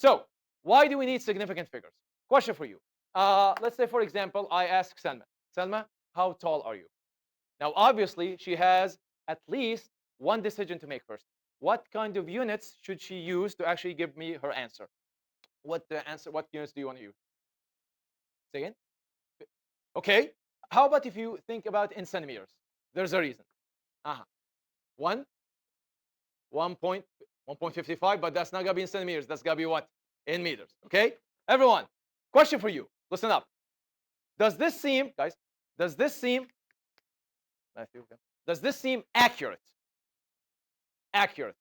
So why do we need significant figures? Question for you. Let's say, for example, I ask Selma, Selma, how tall are you? Now, obviously, she has at least one decision to make first. What kind of units should she use to actually give me her answer? What the answer? What units do you want to use? Say again. Okay. How about if you think about in centimeters? There's a reason. Uh-huh. 1, 1.55, but that's not gonna be in centimeters. That's gonna be what? In meters. Okay? Everyone, question for you. Listen up. Does this seem, guys, does this seem, Matthew, does this seem accurate? Accurate.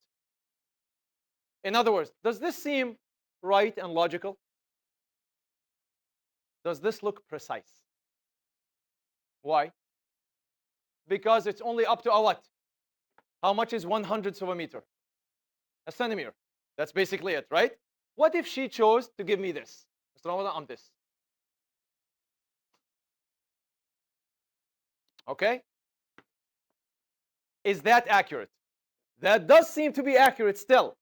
In other words, does this seem right and logical? Does this look precise? Why? Because it's only up to a what? How much is 1/100th of a meter? A centimeter. That's basically it, right? What if she chose to give me this? Mr. Ramadan, on this. Okay? Is that accurate? That does seem to be accurate still.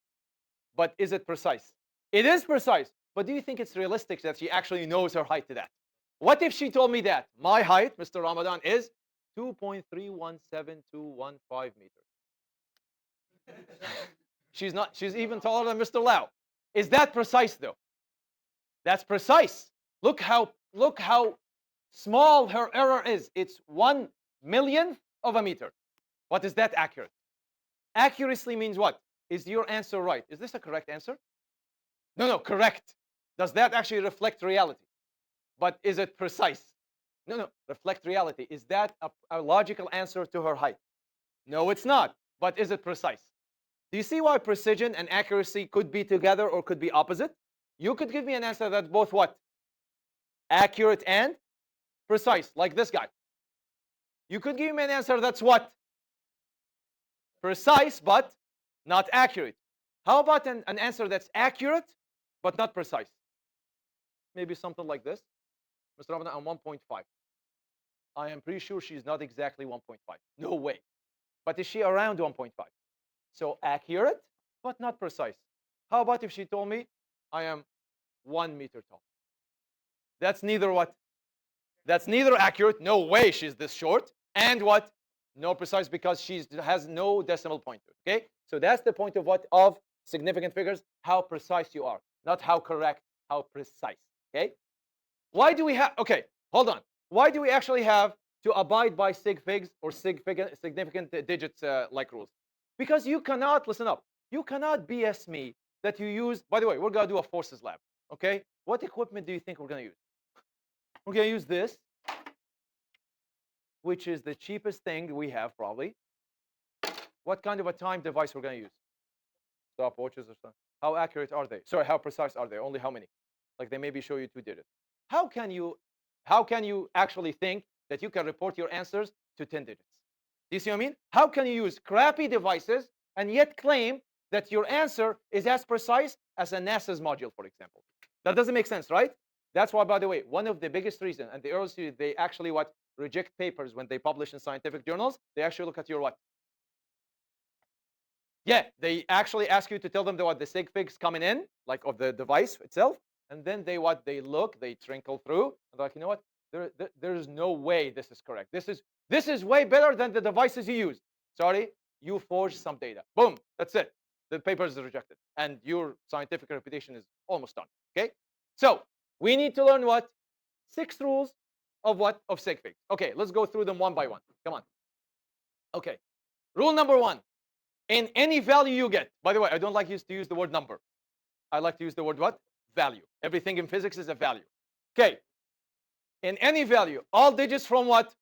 But is it precise? It is precise. But do you think it's realistic that she actually knows her height to that? What if she told me that my height, Mr. Ramadan, is 2.317215 meters? She's not, she's even taller than Mr. Lau. Is that precise though? That's precise. Look how small her error is. It's 1/1,000,000th of a meter. What is that accurate? Accuracy means what? Is your answer right? Is this a correct answer? No, no, correct. Does that actually reflect reality? But is it precise? No, no, reflect reality. Is that a logical answer to her height? No, it's not. But is it precise? Do you see why precision and accuracy could be together or could be opposite? You could give me an answer that's both what? Accurate and precise, like this guy. You could give me an answer that's what? Precise, but not accurate. How about an answer that's accurate, but not precise? Maybe something like this. Mr. Ramadan, I'm 1.5. I am pretty sure she's not exactly 1.5. No way. But is she around 1.5? So accurate, but not precise. How about if she told me I am 1 meter tall? That's neither what? That's neither accurate. No way she's this short. And what? No precise, because she has no decimal pointer. Okay? So that's the point of what? Of significant figures. How precise you are. Not how correct, how precise. Okay? Why do we have, okay, hold on. Why do we actually have to abide by sig figs or significant digits like rules? Because you cannot, listen up, you cannot BS me that you use, by the way, we're going to do a forces lab. Okay? What equipment do you think we're going to use? We're going to use this, which is the cheapest thing we have probably. What kind of a time device we're going to use? Stopwatches or something. How accurate are they? Sorry, how precise are they? Only how many? Like they maybe show you 2 digits. How can you actually think that you can report your answers to 10 digits? Do you see what I mean? How can you use crappy devices and yet claim that your answer is as precise as a NASA's module, for example? That doesn't make sense, right? That's why, by the way, one of the biggest reasons, and the early studies, they actually what? Reject papers when they publish in scientific journals. They actually look at your what? Yeah, they actually ask you to tell them what the sig figs coming in, like of the device itself, and then they look, they trinkle through, and they're like, you know what? There's no way this is correct. This is way better than the devices you use. Sorry, you forged some data. Boom, that's it. The paper is rejected, and your scientific reputation is almost done. Okay, so we need to learn what? 6 rules of what? Of sig figs. Okay, let's go through them one by one. Come on. Okay, rule number 1. In any value you get. By the way, I don't like to use the word number. I like to use the word what? Value. Everything in physics is a value. Okay. In any value, all digits from what?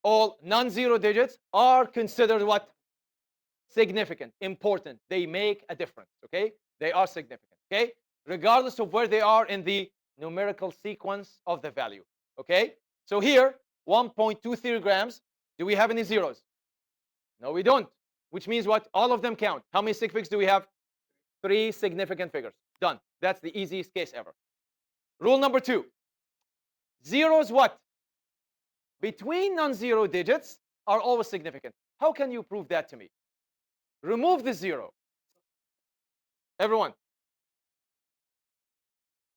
All non-zero digits are considered what? Significant, important. They make a difference. Okay? They are significant. Okay? Regardless of where they are in the numerical sequence of the value. Okay? So here, 1.23 grams. Do we have any zeros? No, we don't. Which means what? All of them count. How many sig figs do we have? 3 significant figures. Done. That's the easiest case ever. Rule number 2. Zeros what? Between non-zero digits are always significant. How can you prove that to me? Remove the 0. Everyone,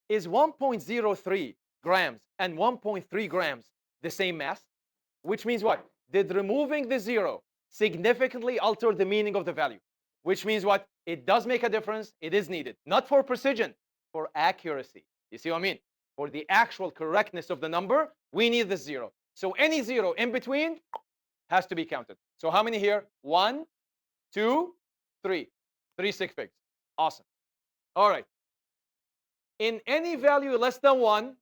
Is 1.03 grams and 1.3 grams the same mass? Which means what? Did removing the zero significantly alter the meaning of the value? Which means what? It does make a difference. It is needed. Not for precision, for accuracy. You see what I mean? For the actual correctness of the number, we need the zero. So any zero in between has to be counted. So how many here? 1, 2, 3. 3 sig figs. Awesome. All right. In any value less than 1,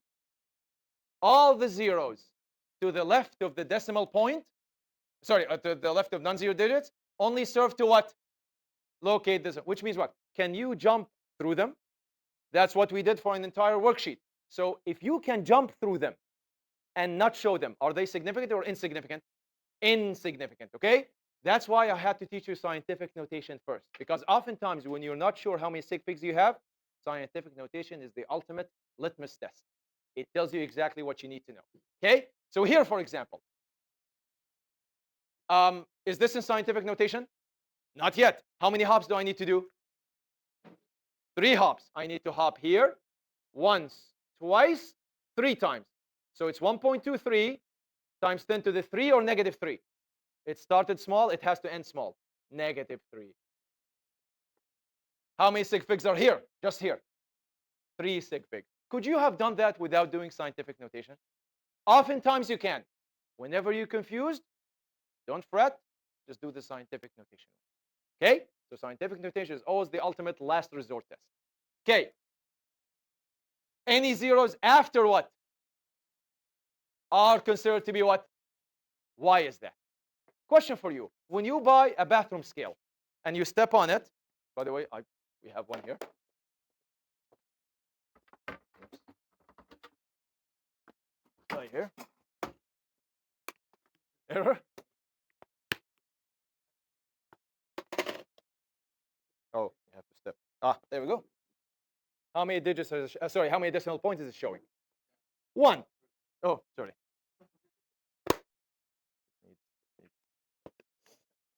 all the zeros to the left of the decimal point, sorry, to the left of non-zero digits, only serve to what? Locate this, which means what? Can you jump through them? That's what we did for an entire worksheet. So if you can jump through them and not show them, are they significant or insignificant? Insignificant, okay? That's why I had to teach you scientific notation first, because oftentimes when you're not sure how many sig figs you have, scientific notation is the ultimate litmus test. It tells you exactly what you need to know, okay? So here, for example, is this in scientific notation? Not yet. How many hops do I need to do? 3 hops. I need to hop here once, twice, 3 times. So it's 1.23 times 10 to the 3 or negative 3. It started small. It has to end small. Negative 3. How many sig figs are here? Just here. 3 sig figs. Could you have done that without doing scientific notation? Oftentimes you can. Whenever you're confused, don't fret. Just do the scientific notation. Okay? So scientific notation is always the ultimate last resort test. Okay. Any zeros after what are considered to be what? Why is that? Question for you. When you buy a bathroom scale and you step on it, by the way, we have one here. Right here. Error. Oh, you have to step. There we go. How many digits is sorry, how many decimal points is it showing? 1. Oh, sorry.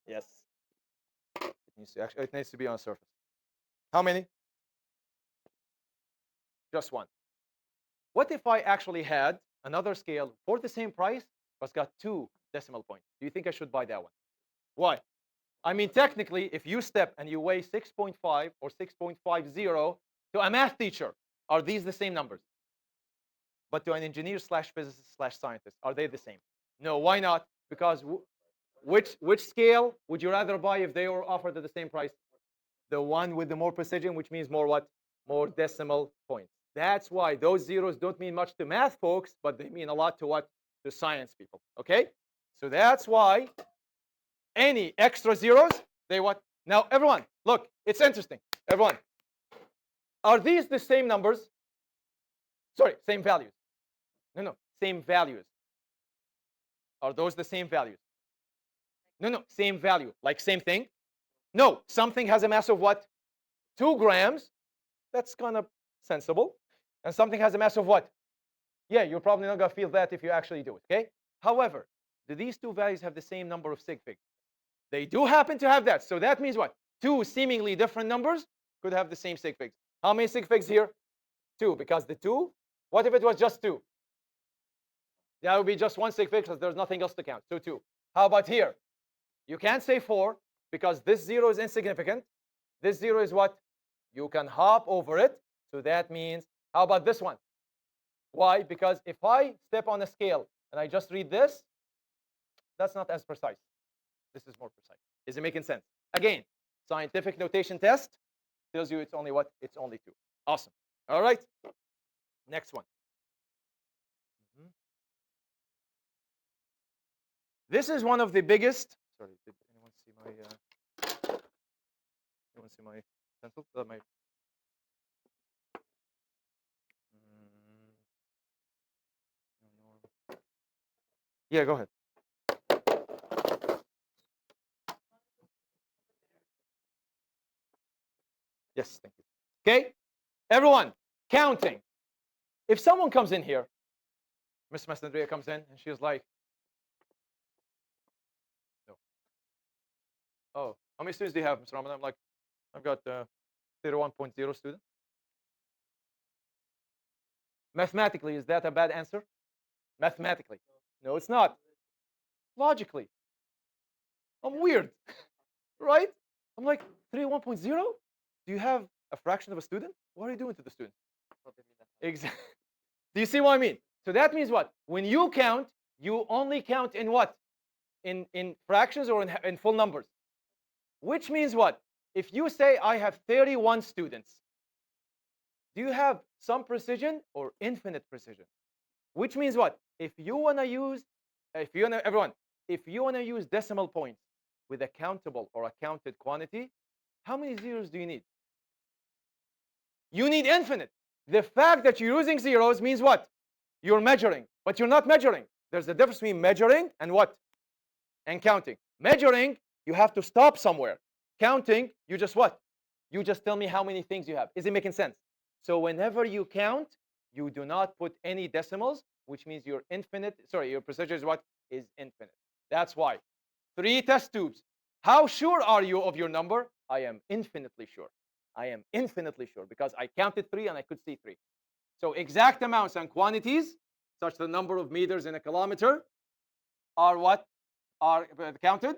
Yes. It needs to be on the surface. How many? Just 1. What if I actually had another scale for the same price, but it's got 2 decimal points? Do you think I should buy that one? Why? I mean, technically, if you step and you weigh 6.5 or 6.50 to a math teacher, are these the same numbers? But to an engineer slash physicist slash scientist, are they the same? No, why not? Because which scale would you rather buy if they were offered at the same price? The one with the more precision, which means more what? More decimal points. That's why those zeros don't mean much to math folks, but they mean a lot to what? To science people. Okay? So that's why any extra zeros, they what? Now, everyone, look, it's interesting. Everyone, are these the same numbers? Sorry, same values. No, same values. Are those the same values? No, same value. Like same thing? No, something has a mass of what? 2 grams. That's kind of sensible. And something has a mass of what? Yeah, you're probably not going to feel that if you actually do it, okay? However, do these 2 values have the same number of sig figs? They do happen to have that. So that means what? 2 seemingly different numbers could have the same sig figs. How many sig figs here? 2, because the 2, what if it was just 2? That would be just 1 sig fig because there's nothing else to count. So 2. How about here? You can't say 4 because this 0 is insignificant. This 0 is what? You can hop over it. So that means, how about this one? Why? Because if I step on a scale and I just read this, that's not as precise. This is more precise. Is it making sense? Again, scientific notation test tells you it's only what? It's only 2. Awesome. All right. Next one. This is one of the biggest. Sorry, did anyone see my? Anyone see my pencil? My. Yeah, go ahead. Yes, thank you. Okay, everyone, counting. If someone comes in here, Miss Masandria comes in and she's like, no. Oh, how many students do you have, Mr. Ramadan? I'm like, I've got 31.0 students. Mathematically, is that a bad answer? Mathematically. No, it's not. Logically. I'm weird, right? I'm like, 3 1.0? Do you have a fraction of a student? What are you doing to the student? Exactly. Do you see what I mean? So that means what? When you count, you only count in what? In fractions or in full numbers? Which means what? If you say I have 31 students, do you have some precision or infinite precision? Which means what? If you want to use, if you want to, everyone, if you want to use decimal points with a countable or a counted quantity, how many zeros do you need? You need infinite. The fact that you're using zeros means what? You're measuring, but you're not measuring. There's a difference between measuring and what? And counting. Measuring, you have to stop somewhere. Counting, you just what? You just tell me how many things you have. Is it making sense? So whenever you count, you do not put any decimals, which means your your precision is what? Is infinite. That's why. 3 test tubes. How sure are you of your number? I am infinitely sure. I am infinitely sure because I counted 3 and I could see 3. So exact amounts and quantities, such the number of meters in a kilometer, are what? Are counted.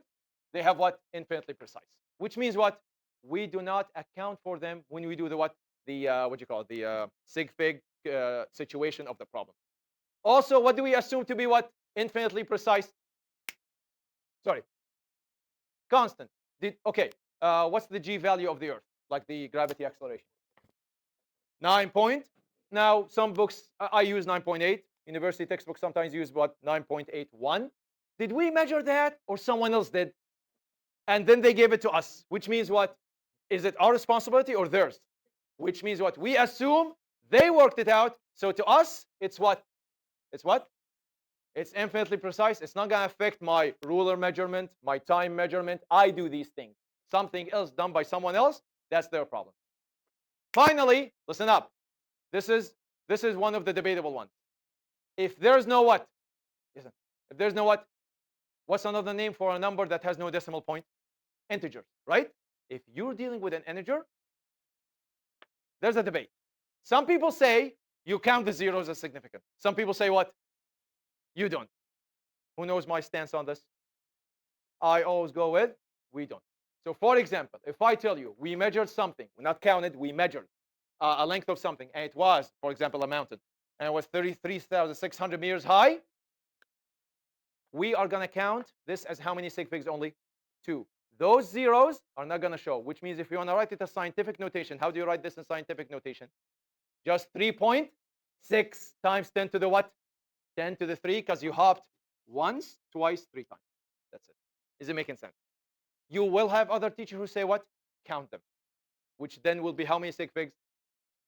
They have what? Infinitely precise. Which means what? We do not account for them when we do the what? The what you call it? The sig fig situation of the problem. Also, what do we assume to be what? Infinitely precise? Sorry, constant. Okay, what's the g value of the Earth? Like the gravity acceleration? 9 point. Now, some books, I use 9.8. University textbooks sometimes use what? 9.81. Did we measure that or someone else did? And then they gave it to us, which means what? Is it our responsibility or theirs? Which means what? We assume they worked it out. So to us, it's what? It's what? It's infinitely precise. It's not going to affect my ruler measurement, my time measurement. I do these things. Something else done by someone else, that's their problem. Finally, listen up. This is one of the debatable ones. If there's no what? Listen. If there's no what? What's another name for a number that has no decimal point? Integers, right? If you're dealing with an integer, there's a debate. Some people say you count the zeros as significant. Some people say what? You don't. Who knows my stance on this? I always go with we don't. So for example, if I tell you we measured something, we not counted, we measured a length of something, and it was, for example, a mountain, and it was 33,600 meters high, we are going to count this as how many sig figs only? 2. Those zeros are not going to show, which means if you want to write it as scientific notation, how do you write this in scientific notation? Just 3.6 times 10 to the what? 10 to the 3, because you hopped once, twice, 3 times. That's it. Is it making sense? You will have other teachers who say what? Count them, which then will be how many sig figs?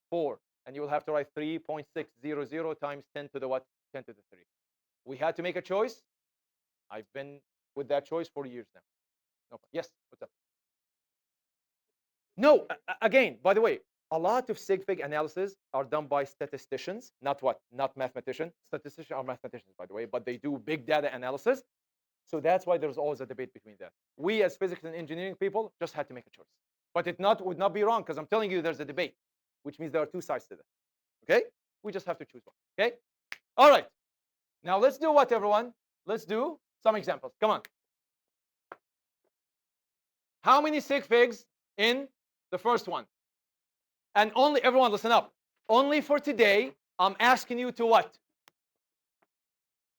4. And you will have to write 3.600 times 10 to the what? 10 to the 3. We had to make a choice. I've been with that choice for years now. No, yes, what's up? No, again, by the way, a lot of sig fig analysis are done by statisticians, not what? Not mathematicians. Statisticians are mathematicians, by the way, but they do big data analysis. So that's why there's always a debate between that. We, as physics and engineering people, just had to make a choice. But it would not be wrong, because I'm telling you there's a debate, which means there are two sides to this. Okay? We just have to choose one. Okay? All right. Now let's do what, everyone? Let's do some examples. Come on. How many sig figs in the first one? And only, everyone listen up. Only for today, I'm asking you to what?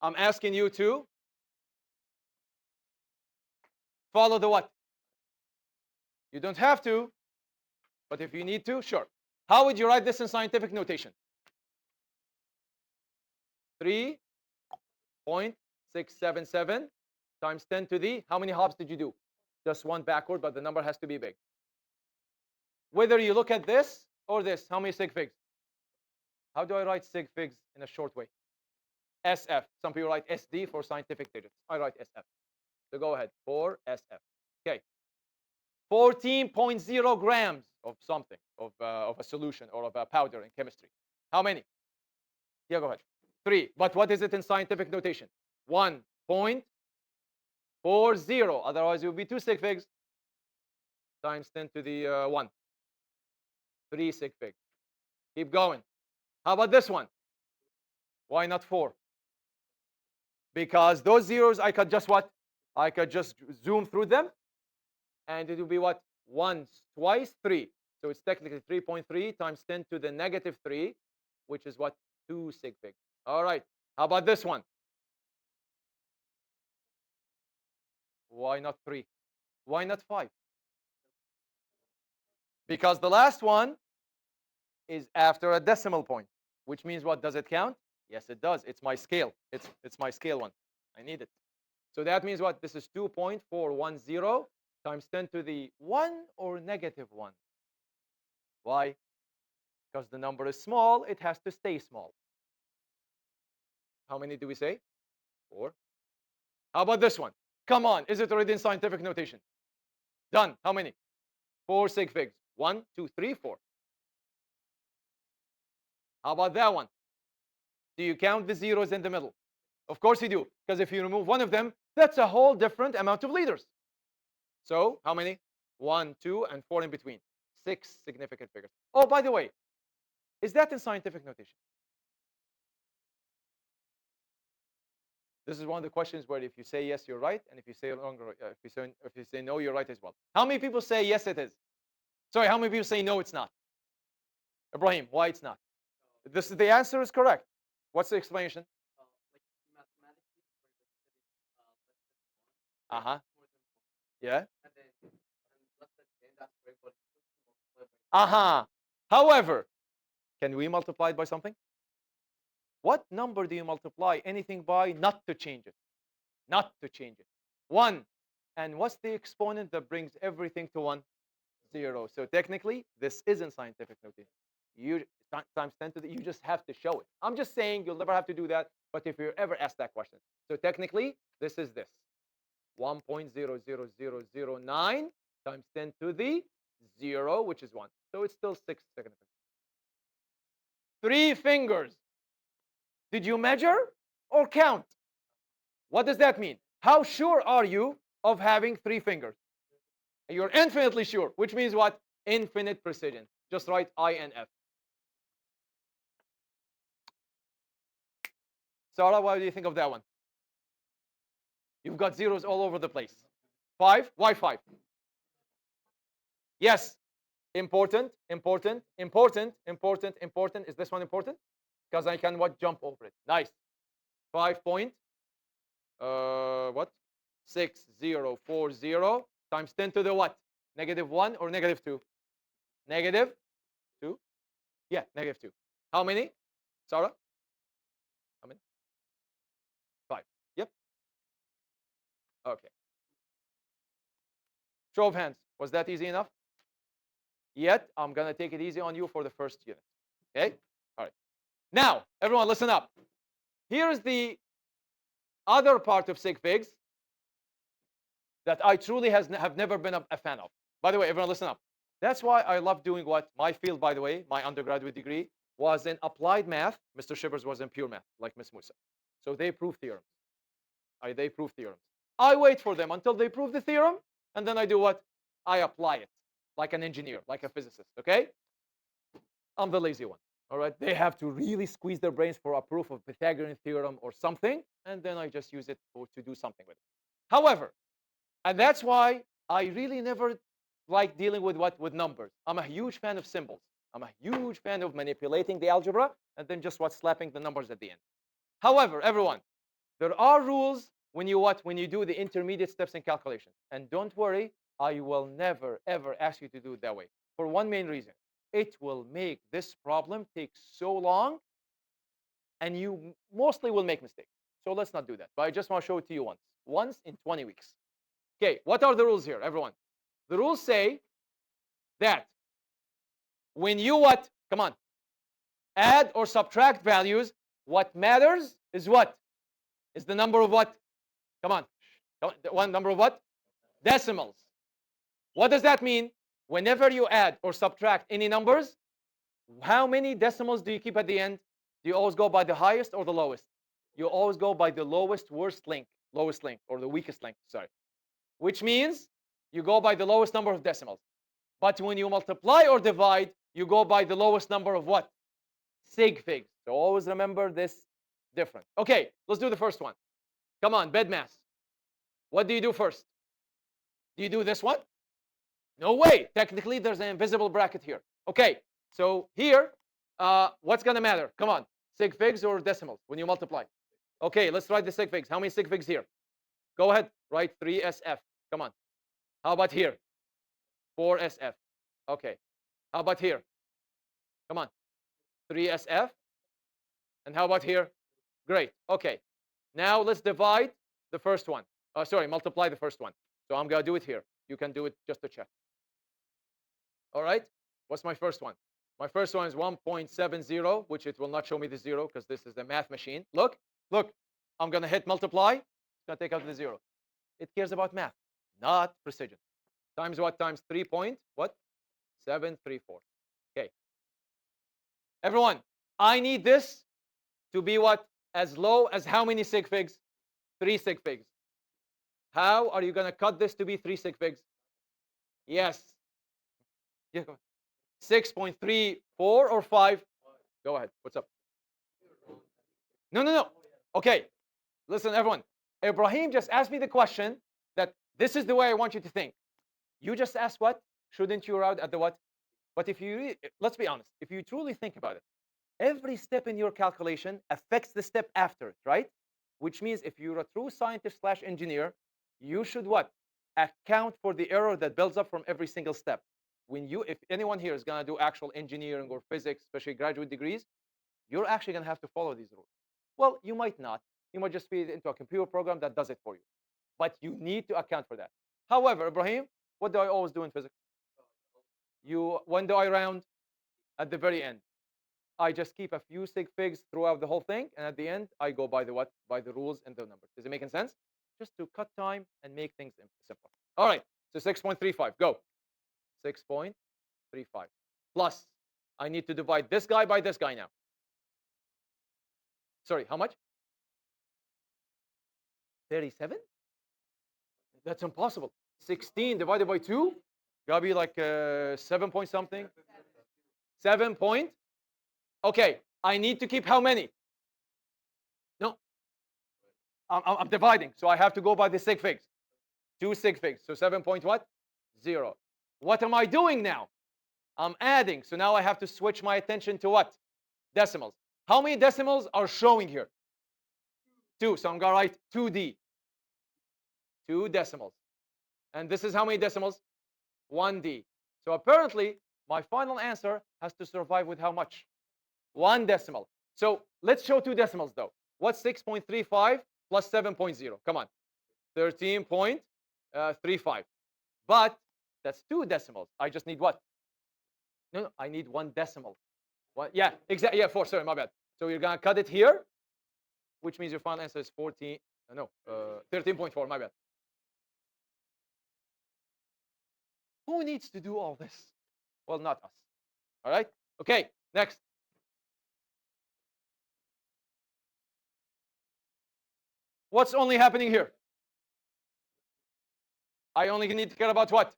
I'm asking you to follow the what? You don't have to, but if you need to, sure. How would you write this in scientific notation? 3.677 times 10 to the, how many hops did you do? Just one backward, but the number has to be big. Whether you look at this or this, how many sig figs? How do I write sig figs in a short way? SF. Some people write SD for scientific digits. I write SF. So go ahead, 4SF. Okay. 14.0 grams of something, of a solution or of a powder in chemistry. How many? Yeah, go ahead. 3. But what is it in scientific notation? 1.40. Otherwise, it would be 2 sig figs times 10 to the 1. 3 sig figs. Keep going. How about this one? Why not 4? Because those zeros, I could just what? I could just zoom through them, and it will be what? Once, twice, 3. So it's technically 3.3 times 10 to the negative 3, which is what? 2 sig figs. All right. How about this one? Why not 3? Why not 5? Because the last one is after a decimal point, which means what? Does it count? Yes, it does. It's my scale. It's my scale one. I need it. So that means what? This is 2.410 times 10 to the 1 or negative 1. Why? Because the number is small, it has to stay small. How many do we say? 4. How about this one? Come on, is it already in scientific notation? Done. How many? 4 sig figs. 1, 2, 3, 4. How about that one? Do you count the zeros in the middle? Of course you do, because if you remove one of them, that's a whole different amount of liters. So how many? 1, 2, and 4 in between. 6 significant figures. Oh, by the way, is that in scientific notation? This is one of the questions where if you say yes, you're right, and if you say wrong, if you say no, you're right as well. How many people say yes, it is? Sorry, how many people say no, it's not? Ibrahim, why it's not? The answer is correct. What's the explanation? Uh-huh. Yeah. Uh-huh. However, can we multiply it by something? What number do you multiply anything by not to change it? Not to change it. 1. And what's the exponent that brings everything to 1? 0. So technically, this isn't scientific notation. You times 10 to the, you just have to show it. I'm just saying you'll never have to do that, but if you're ever asked that question. So technically, this is this. 1.00009 times 10 to the 0, which is 1. So it's still 6 significant. 3 fingers. Did you measure or count? What does that mean? How sure are you of having 3 fingers? You're infinitely sure, which means what? Infinite precision. Just write INF. Sarah, what do you think of that one? You've got zeros all over the place. 5? Why 5? Yes. Important, important, important, important, important. Is this one important? Because I can what? Jump over it. Nice. 5 point. What? 6040 times 10 to the what? Negative 1 or negative 2? Negative 2? Yeah, negative 2. How many? Sarah? How many? 5. Yep. Okay. Show of hands. Was that easy enough? Yet, I'm going to take it easy on you for the first unit. Okay? All right. Now, everyone, listen up. Here's the other part of sig figs that I truly have never been a fan of. By the way, everyone, listen up. That's why I love doing what my field, by the way, my undergraduate degree was in applied math. Mr. Shivers was in pure math, like Miss Musa. So they prove theorems. They prove theorems. I wait for them until they prove the theorem, and then I do what? I apply it like an engineer, like a physicist. Okay? I'm the lazy one. All right? They have to really squeeze their brains for a proof of Pythagorean theorem or something, and then I just use it to do something with it. However, and that's why I really never like dealing with what? With numbers. I'm a huge fan of symbols. I'm a huge fan of manipulating the algebra and then just what? Slapping the numbers at the end. However, everyone, there are rules when you what? When you do the intermediate steps in calculation. And don't worry, I will never ever ask you to do it that way. For one main reason. It will make this problem take so long and you mostly will make mistakes. So let's not do that. But I just want to show it to you once. Once in 20 weeks. Okay, what are the rules here, everyone? The rules say that when you what? Come on. Add or subtract values, what matters is what? Is the number of what? Come on. One number of what? Decimals. What does that mean? Whenever you add or subtract any numbers, how many decimals do you keep at the end? Do you always go by the highest or the lowest? You always go by the lowest lowest link, or the weakest link, sorry. Which means you go by the lowest number of decimals. But when you multiply or divide, you go by the lowest number of what? Sig figs. So always remember this different. Okay, let's do the first one. Come on, bed mass. What do you do first? Do you do this one? No way. Technically, there's an invisible bracket here. Okay, so here, what's going to matter? Come on, sig figs or decimals when you multiply? Okay, let's write the sig figs. How many sig figs here? Go ahead, write 3SF. Come on. How about here? 4SF. Okay. How about here? Come on. 3SF. And how about here? Great. Okay. Now let's divide the first one. Sorry, multiply the first one. So I'm going to do it here. You can do it just to check. All right. What's my first one? My first one is 1.70, which it will not show me the zero because this is the math machine. Look, look. I'm going to hit multiply. It's going to take out the zero. It cares about math, not precision. Times what? Times 3 point what? 734. Okay. Everyone, I need this to be what? As low as how many sig figs? 3 sig figs. How are you going to cut this to be 3 sig figs? Yes. Yeah, go ahead. 6.34 or 5? Go ahead. What's up? No, no, no. Okay. Listen, everyone. Ibrahim just asked me the question that this is the way I want you to think. You just asked what? Shouldn't you arrive at the what? But if you let's be honest, if you truly think about it, every step in your calculation affects the step after it, right? Which means if you're a true scientist slash engineer, you should what? Account for the error that builds up from every single step. When you, if anyone here is gonna do actual engineering or physics, especially graduate degrees, you're actually gonna have to follow these rules. Well, you might not. You might just feed it into a computer program that does it for you. But you need to account for that. However, Ibrahim, what do I always do in physics? When do I round? At the very end. I just keep a few sig figs throughout the whole thing, and at the end, I go by the what? By the rules and the numbers. Is it making sense? Just to cut time and make things simple. All right, so 6.35, go. 6.35 plus. I need to divide this guy by this guy now. Sorry, how much? 37? That's impossible. 16 divided by 2? Gotta be like 7 point something. 7 point. Okay, I need to keep how many? No, I'm dividing, so I have to go by the sig figs. 2 sig figs, so 7 point what? 0. What am I doing now? I'm adding, so now I have to switch my attention to what? Decimals. How many decimals are showing here? 2, so I'm gonna write 2D. 2 decimals. And this is how many decimals? 1D. So apparently, my final answer has to survive with how much? 1 decimal. So let's show 2 decimals though. What's 6.35 plus 7.0? Come on. 13.35. But that's 2 decimals. I just need what? No, I need 1 decimal. What? Yeah, exactly. Yeah, 4. Sorry, my bad. So you're gonna cut it here, which means your final answer is 14. No, 13.4. My bad. Who needs to do all this? Well, not us. All right. Okay. Next. What's only happening here? I only need to care about what?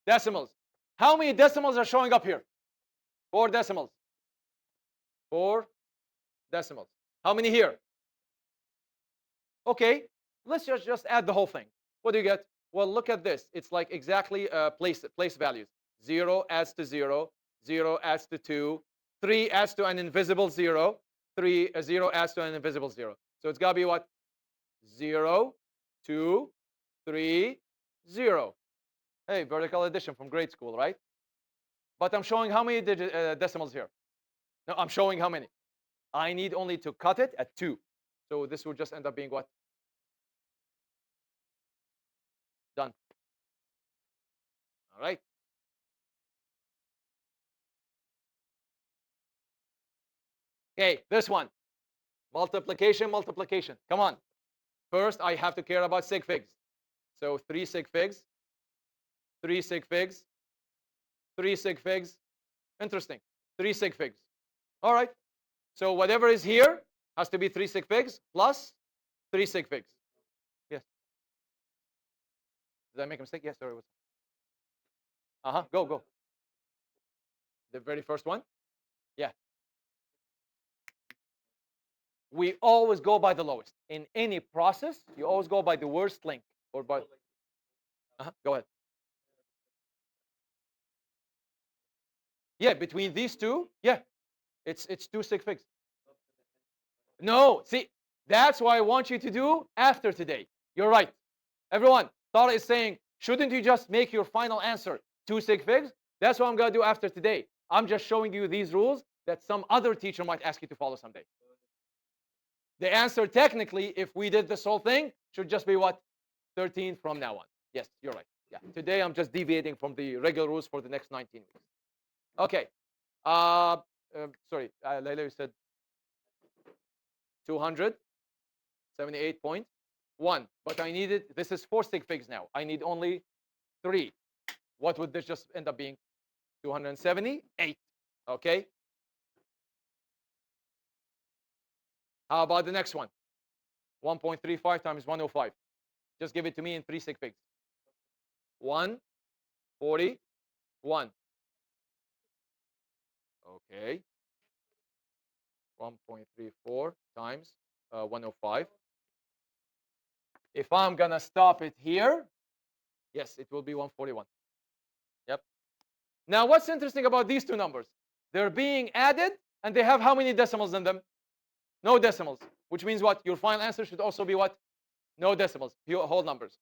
Decimals. How many decimals are showing up here? 4 decimals. 4 decimals. How many here? Okay, let's just add the whole thing. What do you get? Well, look at this. It's like exactly place values. 0 adds to 0. 0 adds to 2. 3 adds to an invisible 0. 0 adds to an invisible 0. So it's got to be what? 0, 2, 3, 0. Hey, vertical addition from grade school, right? But I'm showing how many decimals here? No, I'm showing how many. I need only to cut it at 2. So this will just end up being what? Done. All right. Okay, this one. Multiplication, multiplication. Come on. First, I have to care about sig figs. So 3 sig figs, 3 sig figs, 3 sig figs. Interesting. 3 sig figs. All right. So whatever is here has to be 3 sig figs plus 3 sig figs. Yes. Did I make a mistake? Yes, sorry. Go, go. The very first one? Yeah. We always go by the lowest. In any process, you always go by the worst link or by. Go ahead. Yeah, between these two, yeah, it's two sig figs. No, see, that's what I want you to do after today. You're right. Everyone, Tara is saying, shouldn't you just make your final answer two sig figs? That's what I'm going to do after today. I'm just showing you these rules that some other teacher might ask you to follow someday. The answer, technically, if we did this whole thing, should just be what? 13 from now on. Yes, you're right. Yeah. Today, I'm just deviating from the regular rules for the next 19 weeks. Okay. Sorry, Layla, you said 278.1. But I needed, this is 4 sig figs now. I need only 3. What would this just end up being? 278. Okay. How about the next one? 1.35 times 105. Just give it to me in 3 sig figs. 141. Okay. 1.34 times 105. If I'm going to stop it here, yes, it will be 141. Yep. Now, what's interesting about these two numbers? They're being added, and they have how many decimals in them? No decimals, which means what? Your final answer should also be what? No decimals, whole numbers.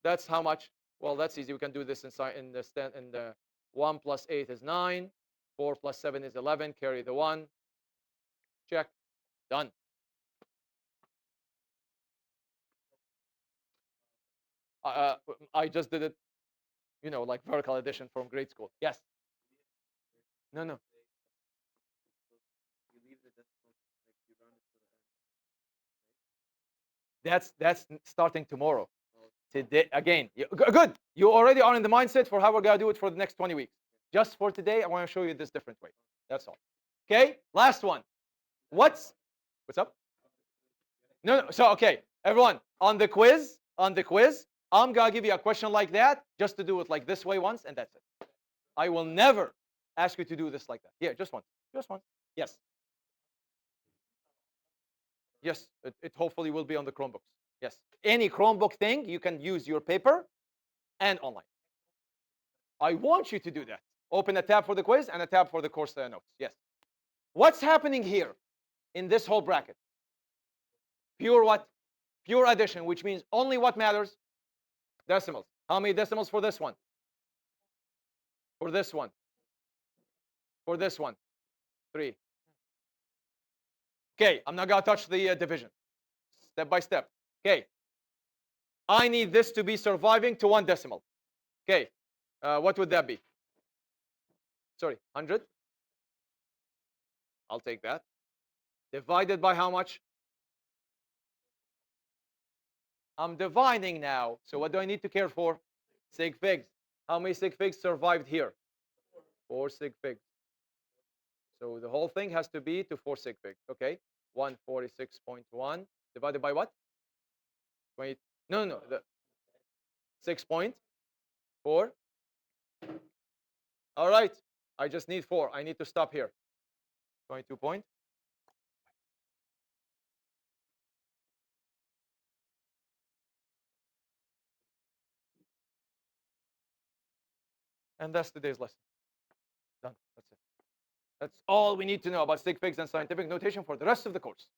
That's how much? Well, that's easy. We can do this inside in the 1 plus 8 is 9. 4 plus 7 is 11. Carry the 1. Check. Done. I just did it, like vertical addition from grade school. Yes. No, no. That's starting tomorrow. Today again. Good. You already are in the mindset for how we're gonna do it for the next 20 weeks. Just for today, I want to show you this different way. That's all. Okay. Last one. What's up? No. So okay, everyone on the quiz. I'm gonna give you a question like that, just to do it like this way once, and that's it. I will never ask you to do this like that. Yeah, just once. Just once. Yes. Yes. It hopefully will be on the Chromebooks. Yes. Any Chromebook thing, you can use your paper and online. I want you to do that. Open a tab for the quiz and a tab for the course notes. Yes. What's happening here in this whole bracket? Pure what? Pure addition, which means only what matters? Decimals. How many decimals for this one? For this one? For this one? 3. Okay, I'm not going to touch the division. Step by step. Okay. I need this to be surviving to 1 decimal. Okay. What would that be? Sorry, 100? I'll take that. Divided by how much? I'm dividing now. So what do I need to care for? Sig figs. How many sig figs survived here? 4 sig figs. So the whole thing has to be to 4 sig figs. Okay. 146.1 divided by what? 20. No. 6.4. All right. I just need 4. I need to stop here. 22 point. And that's today's lesson. Done. That's it. That's all we need to know about sig figs and scientific notation for the rest of the course.